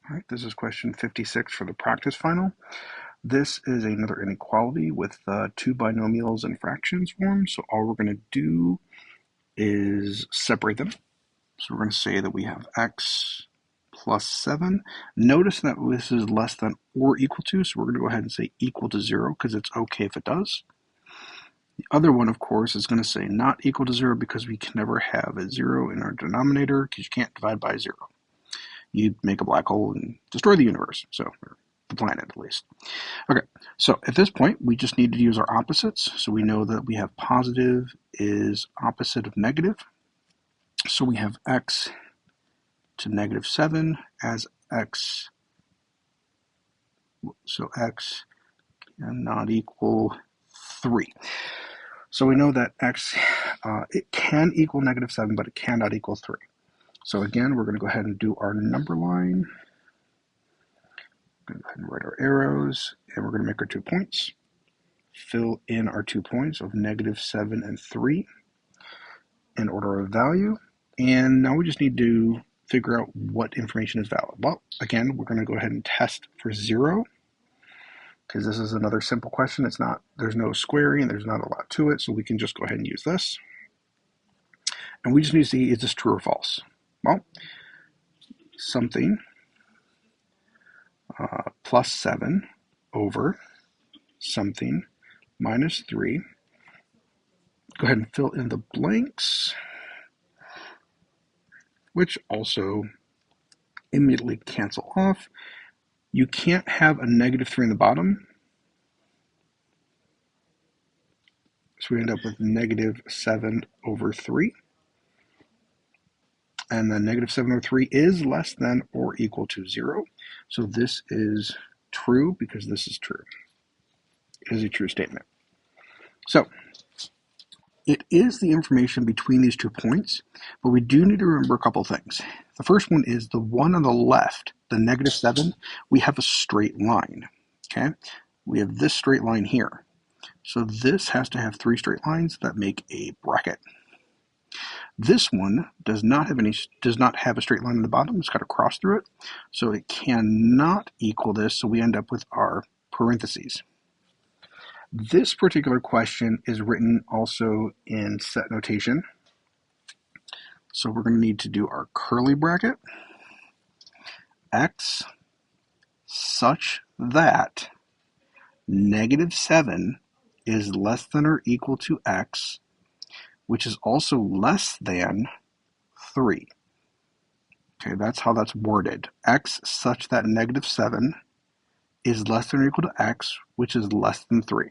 All right, this is question 56 for the practice final. This is another inequality with two binomials and fractions form. So all we're going to do is separate them. So we're going to say that we have x plus 7. Notice that this is less than or equal to, so we're going to go ahead and say equal to 0 because it's okay if it does. The other one, of course, is going to say not equal to 0 because we can never have a 0 in our denominator because you can't divide by 0. You'd make a black hole and destroy the universe, so or the planet at least. Okay, so at this point, we just need to use our opposites. So we know that we have positive is opposite of negative. So we have x to negative 7 as x, so x cannot equal 3. So we know that x, it can equal negative 7, but it cannot equal 3. So again, we're going to go ahead and do our number line. Go ahead and write our arrows, and we're going to make our 2 points. Fill in our 2 points of negative 7 and 3 in order of value. And now we just need to figure out what information is valid. Well, again, we're going to go ahead and test for 0 because this is another simple question. It's not, there's no squaring, there's not a lot to it, so we can just go ahead and use this. And we just need to see, is this true or false? Well, something plus 7 over something minus 3. Go ahead and fill in the blanks, which also immediately cancel off. You can't have a negative 3 in the bottom, so we end up with negative 7 over 3. And then negative 7 over 3 is less than or equal to 0. So this is true because this is true. It is a true statement. So it is the information between these 2 points, but we do need to remember a couple things. The first one is the one on the left, the negative 7, we have a straight line, okay? We have this straight line here. So this has to have 3 straight lines that make a bracket. This one does not have a straight line in the bottom. It's got a cross through it, so it cannot equal this, so we end up with our parentheses. This particular question is written also in set notation. So we're going to need to do our curly bracket, x such that negative 7 is less than or equal to x, which is also less than 3. Okay, that's how that's worded. X such that negative 7 is less than or equal to x, which is less than 3.